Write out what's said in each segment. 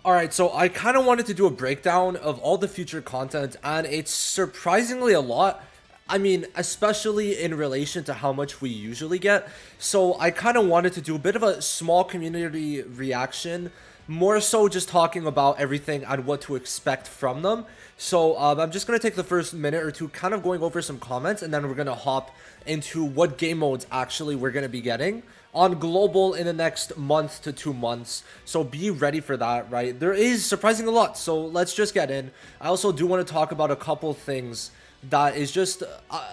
Alright, so I kind of wanted to do a breakdown of all the future content, and it's surprisingly a lot. I mean, especially in relation to how much we usually get. So I kind of wanted to do a bit of a small community reaction, more so just talking about everything and what to expect from them. So I'm just going to take the first minute or two kind of going over some comments, and then we're going to hop into what game modes actually we're going to be getting on global in the next month to 2 months. So be ready for that, right? There is surprising a lot. So let's just get in. I also do want to talk about a couple things that is just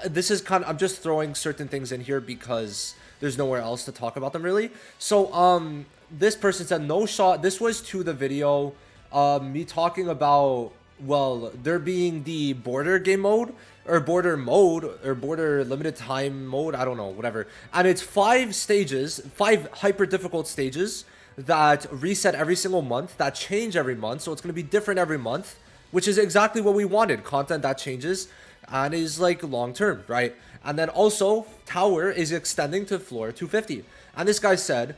this is kind of, I'm just throwing certain things in here because there's nowhere else to talk about them really. So this person said no shot. This was to the video me talking about, well, there being the border game mode or border limited time mode, I don't know, whatever. And it's 5 stages, 5 hyper difficult stages that reset every single month, that change every month. So it's going to be different every month, which is exactly what we wanted. Content that changes and is like long term, right? And then also tower is extending to floor 250. And this guy said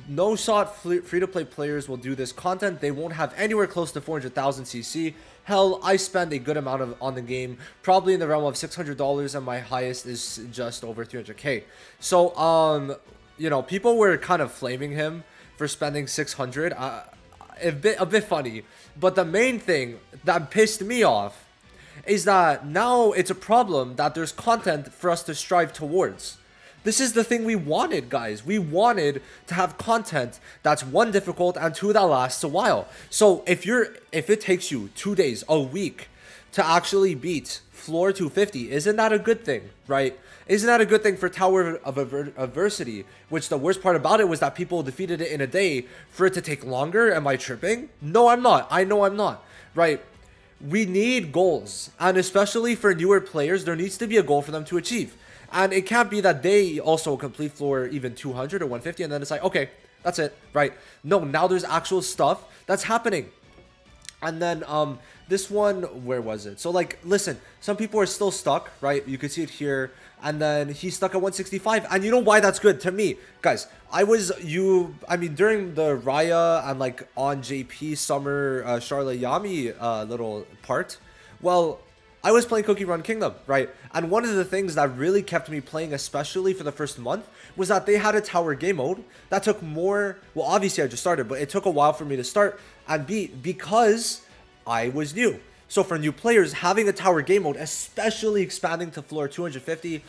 no shot free to play players will do this content. They won't have anywhere close to 400,000 cc. Hell, I spend a good amount on the game, probably in the realm of $600, and my highest is just over 300k. So you know, people were kind of flaming him for spending 600. A bit funny, but the main thing that pissed me off is that now it's a problem that there's content for us to strive towards. This is the thing we wanted, guys. We wanted to have content that's one, difficult, and two, that lasts a while. So if it takes you 2 days, a week to actually beat floor 250, isn't that a good thing, right? Isn't that a good thing for Tower of Adversity? Which the worst part about it was that people defeated it in a day. For it to take longer, am I tripping? No, I'm not. I know I'm not, right? We need goals, and especially for newer players, there needs to be a goal for them to achieve. And it can't be that they also complete floor even 200 or 150 and then it's like, okay, that's it, right? No, now there's actual stuff that's happening. And then this one, where was it? So like, listen, some people are still stuck, right? You can see it here. And then he's stuck at 165. And you know why that's good to me? Guys, I mean, during the Raya and like on JP Summer Charlotte Yami little part, well, I was playing Cookie Run Kingdom, right? And one of the things that really kept me playing, especially for the first month, was that they had a tower game mode that took more, well, obviously I just started, but it took a while for me to start and beat because I was new. So for new players, having a tower game mode, especially expanding to floor 250,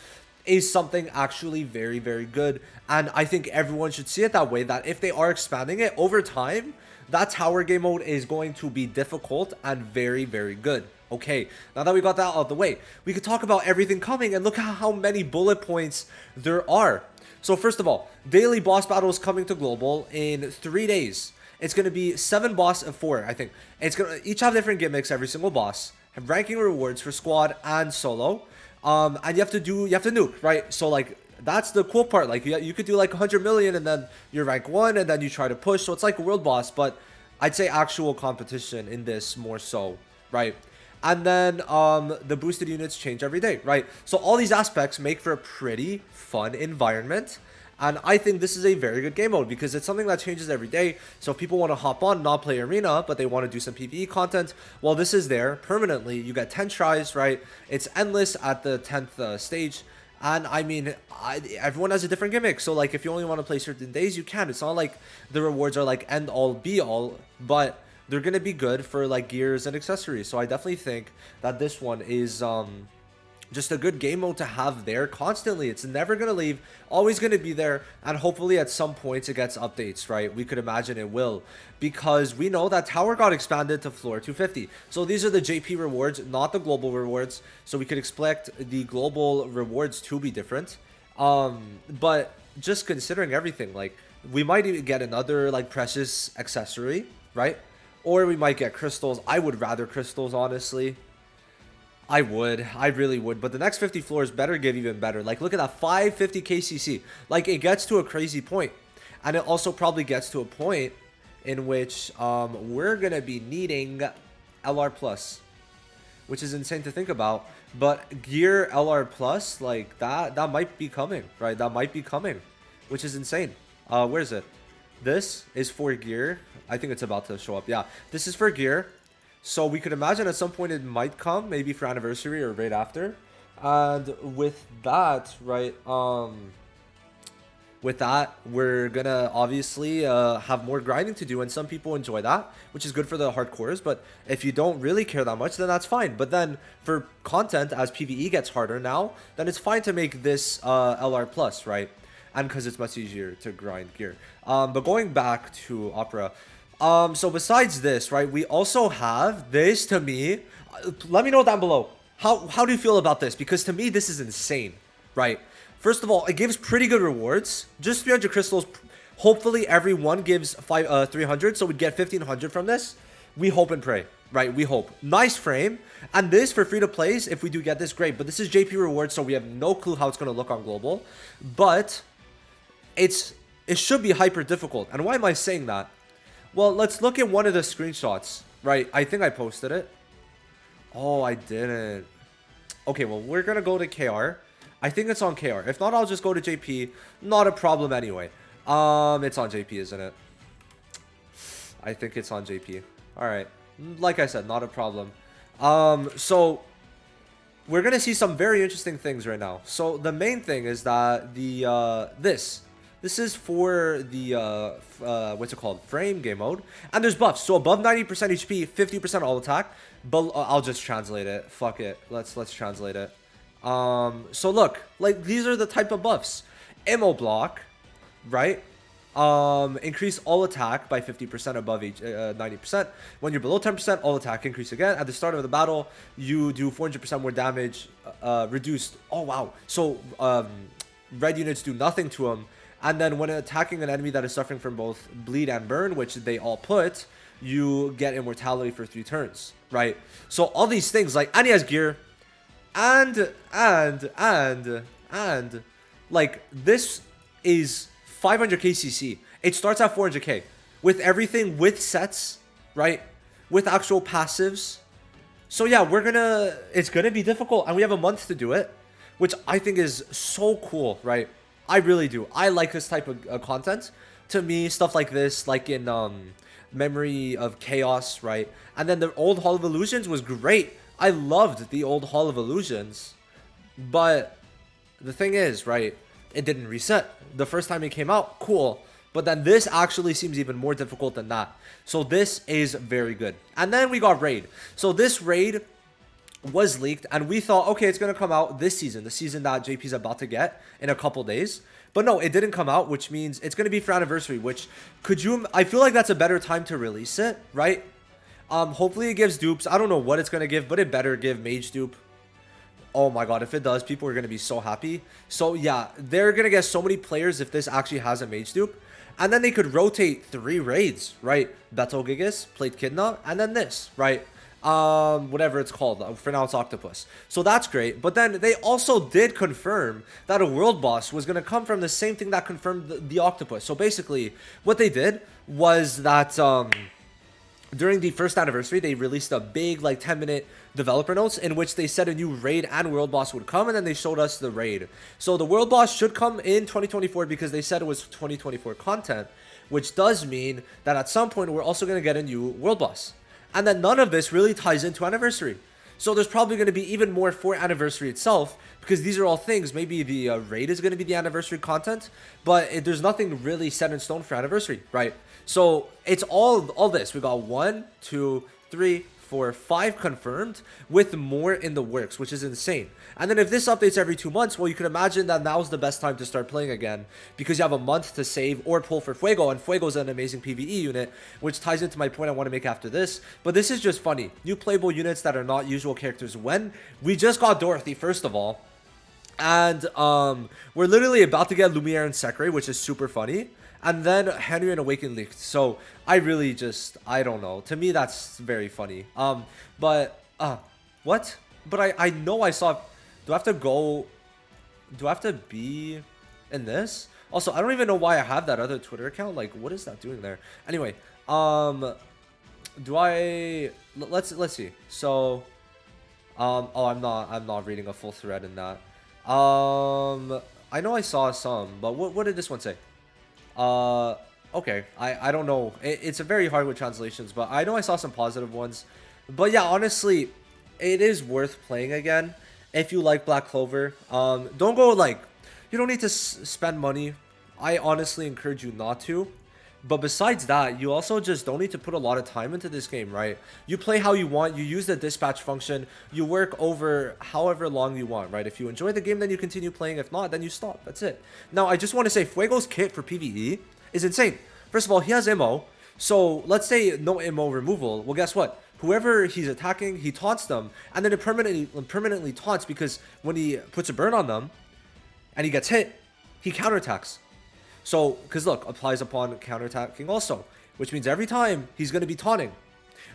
is something actually very, very good. And I think everyone should see it that way, that if they are expanding it over time, that tower game mode is going to be difficult and very, very good. Okay, now that we got that out of the way, we could talk about everything coming, and look at how many bullet points there are. So first of all, daily boss battles coming to global in 3 days. It's going to be 7 boss of 4, I think. It's going to each have different gimmicks, every single boss. Have ranking rewards for squad and solo. And you have to nuke, right? So like, that's the cool part. Like you could do like 100 million and then you're rank 1 and then you try to push. So it's like a world boss, but I'd say actual competition in this more so, right? And then the boosted units change every day, right? So all these aspects make for a pretty fun environment. And I think this is a very good game mode because it's something that changes every day. So if people want to hop on, not play arena, but they want to do some PvE content, well, this is there permanently. You get 10 tries, right? It's endless at the 10th stage. And I mean, everyone has a different gimmick. So like, if you only want to play certain days, you can. It's not like the rewards are like end all be all, but they're going to be good for like gears and accessories. So I definitely think that this one is just a good game mode to have there constantly. It's never going to leave, always going to be there, and hopefully at some point it gets updates, right? We could imagine it will, because we know that tower got expanded to floor 250. So these are the JP rewards, not the global rewards. So we could expect the global rewards to be different. But just considering everything, like we might even get another like precious accessory, right? Or we might get crystals. I would rather crystals, honestly. I really would. But the next 50 floors better get even better. Like, look at that 550 KCC. Like, it gets to a crazy point. And it also probably gets to a point in which we're going to be needing LR+, which is insane to think about. But gear LR+, like, that might be coming, right? That might be coming, which is insane. Where is it? This is for gear. I think it's about to show up. Yeah, this is for gear. So we could imagine at some point it might come, maybe for anniversary or right after. And with that, right, with that, we're gonna obviously have more grinding to do, and some people enjoy that, which is good for the hardcores. But if you don't really care that much, then that's fine. But then for content, as PvE gets harder now, then it's fine to make this LR plus, right? And because it's much easier to grind gear. But going back to Opera, so besides this, right, we also have this. To me, let me know down below, how do you feel about this? Because to me, this is insane, right? First of all, it gives pretty good rewards. Just 300 crystals. Hopefully, everyone gives 300, so we'd get 1500 from this. We hope and pray, right? We hope. Nice frame. And this, for free-to-plays, if we do get this, great. But this is JP rewards, so we have no clue how it's going to look on Global. But it should be hyper difficult. And why am I saying that? Well, let's look at one of the screenshots, right? I think I posted it. Oh, I didn't. Okay, well, we're going to go to KR. I think it's on KR. If not, I'll just go to JP. Not a problem anyway. It's on JP, isn't it? I think it's on JP. All right. Like I said, not a problem. So we're going to see some very interesting things right now. So the main thing is that the this is for the what's it called? Frame game mode. And there's buffs. So above 90% HP, 50% all attack. But I'll just translate it. Fuck it. Let's translate it. So look, like these are the type of buffs. Ammo block, right? Increase all attack by 50% above 90%. When you're below 10%, all attack increase again. At the start of the battle, you do 400% more damage, reduced. Oh, wow. So, red units do nothing to them. And then when attacking an enemy that is suffering from both bleed and burn, which they all put, you get immortality for 3 turns, right? So all these things, like, and he has gear. And like this is 500k CC. It starts at 400k with everything, with sets, right? With actual passives. So yeah, it's gonna be difficult, and we have a month to do it, which I think is so cool, right? I really do. I like this type of content. To me, stuff like this, like in Memory of Chaos, right? And then the old Hall of Illusions was great. I loved the old Hall of Illusions, but the thing is, right, it didn't reset. The first time it came out, cool, but then this actually seems even more difficult than that. So this is very good. And then we got Raid. So this Raid was leaked, and we thought, okay, it's going to come out this season, the season that JP's about to get in a couple days. But no, it didn't come out, which means it's going to be for anniversary, which I feel like that's a better time to release it, right? Hopefully it gives dupes. I don't know what it's going to give, but it better give mage dupe. Oh my god, if it does, people are going to be so happy. So yeah, they're going to get so many players if this actually has a mage dupe. And then they could rotate 3 raids, right? Beto Gigas, Plate Kidna, and then this, right? Whatever it's called. For now, it's Octopus. So that's great. But then they also did confirm that a world boss was going to come from the same thing that confirmed the Octopus. So basically, what they did was that during the first anniversary, they released a big, like, 10-minute developer notes in which they said a new raid and world boss would come, and then they showed us the raid. So the world boss should come in 2024 because they said it was 2024 content, which does mean that at some point we're also going to get a new world boss. And then none of this really ties into anniversary. So there's probably going to be even more for anniversary itself, because these are all things. Maybe the raid is going to be the anniversary content, but there's nothing really set in stone for anniversary, right? So it's all this. We got 1, 2, 3, 4, 5 confirmed, with more in the works, which is insane. And then if this updates every 2 months, well, you can imagine that now's the best time to start playing again, because you have a month to save or pull for Fuego, and Fuego is an amazing PvE unit, which ties into my point I want to make after this. But this is just funny. New playable units that are not usual characters. When we just got Dorothy, first of all, and we're literally about to get Lumiere and Sekre, which is super funny. And then Henry and Awaken leaked. So I really just, I don't know. To me, that's very funny. What? But I know I saw, do I have to go, do I have to be in this? Also, I don't even know why I have that other Twitter account. Like, what is that doing there? Anyway, do I, let's see. So, oh, I'm not reading a full thread in that. I know I saw some, but what did this one say? Oh, Okay, I don't know. It's a very hard with translations, but I know I saw some positive ones. But yeah, honestly, it is worth playing again if you like Black Clover. Don't go like, you don't need to spend money. I honestly encourage you not to. But besides that, you also just don't need to put a lot of time into this game, right? You play how you want, you use the dispatch function, you work over however long you want, right? If you enjoy the game, then you continue playing. If not, then you stop. That's it. Now, I just want to say, Fuego's kit for PvE is insane. First of all, he has ammo. So, let's say no ammo removal. Well, guess what? Whoever he's attacking, he taunts them, and then it permanently taunts because when he puts a burn on them, and he gets hit, he counterattacks. So, because look, applies upon counterattacking also, which means every time he's going to be taunting.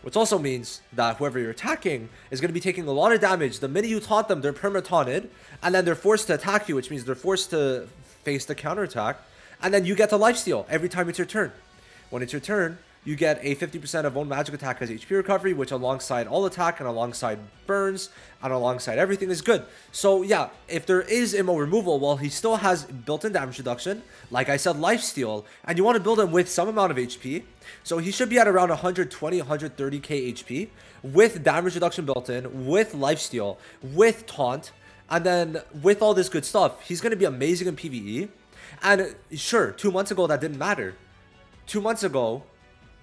Which also means that whoever you're attacking is going to be taking a lot of damage. The minute you taunt them, they're perma-taunted, and then they're forced to attack you, which means they're forced to face the counterattack, and then you get the lifesteal every time it's your turn. When it's your turn, you get a 50% of own magic attack as HP recovery, which alongside all attack and alongside burns and alongside everything is good. So yeah, if there is ammo removal, well, he still has built-in damage reduction, like I said, lifesteal, and you want to build him with some amount of HP. So he should be at around 120, 130k HP with damage reduction built in, with lifesteal, with taunt, and then with all this good stuff, he's going to be amazing in PvE. And sure, 2 months ago that didn't matter. 2 months ago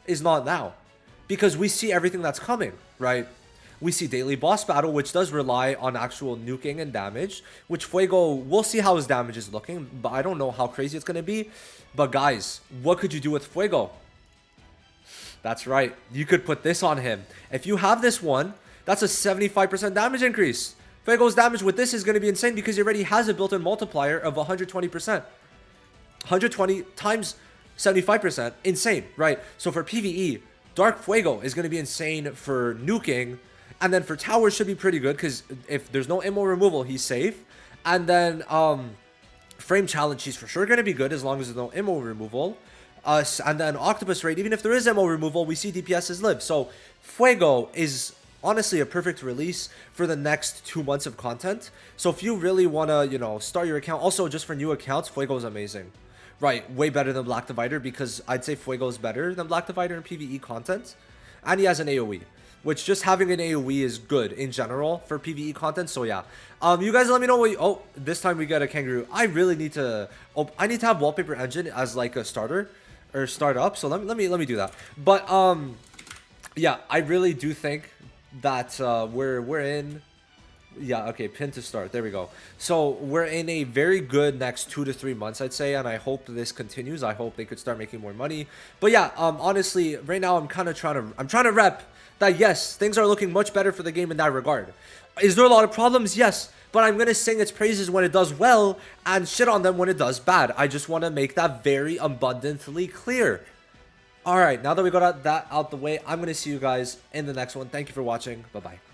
is not now, because we see everything that's coming, right? We see daily boss battle, which does rely on actual nuking and damage, which Fuego, we'll see how his damage is looking, but I don't know how crazy it's going to be. But guys, what could you do with Fuego? That's right, you could put this on him. If you have this one, that's a 75% damage increase. Fuego's damage with this is going to be insane because he already has a built-in multiplier of 120%. 120 times 75%, insane, right? So for PvE, Dark Fuego is going to be insane for nuking, and then for towers should be pretty good because if there's no ammo removal, he's safe. And then frame challenge, he's for sure going to be good as long as there's no ammo removal. And then octopus rate, even if there is ammo removal, we see DPSs live. So Fuego is honestly a perfect release for the next 2 months of content. So if you really want to, you know, start your account, also just for new accounts, Fuego is amazing. Right, way better than Black Divider, because I'd say Fuego is better than Black Divider in PvE content. And he has an AoE, which just having an AoE is good in general for PvE content. So yeah, you guys let me know what you, oh, this time we get a kangaroo. I really need to, oh, I need to have Wallpaper Engine as like a starter or startup. So let me do that. But yeah, I really do think that we're in. Yeah, okay, pin to start. There we go. So we're in a very good next 2 to 3 months, I'd say, and I hope this continues. I hope they could start making more money. But yeah, honestly, right now I'm kind of trying to rep that yes, things are looking much better for the game in that regard. Is there a lot of problems? Yes, but I'm gonna sing its praises when it does well and shit on them when it does bad. I just want to make that very abundantly clear. All right, now that we got that out the way, I'm gonna see you guys in the next one. Thank you for watching. Bye bye.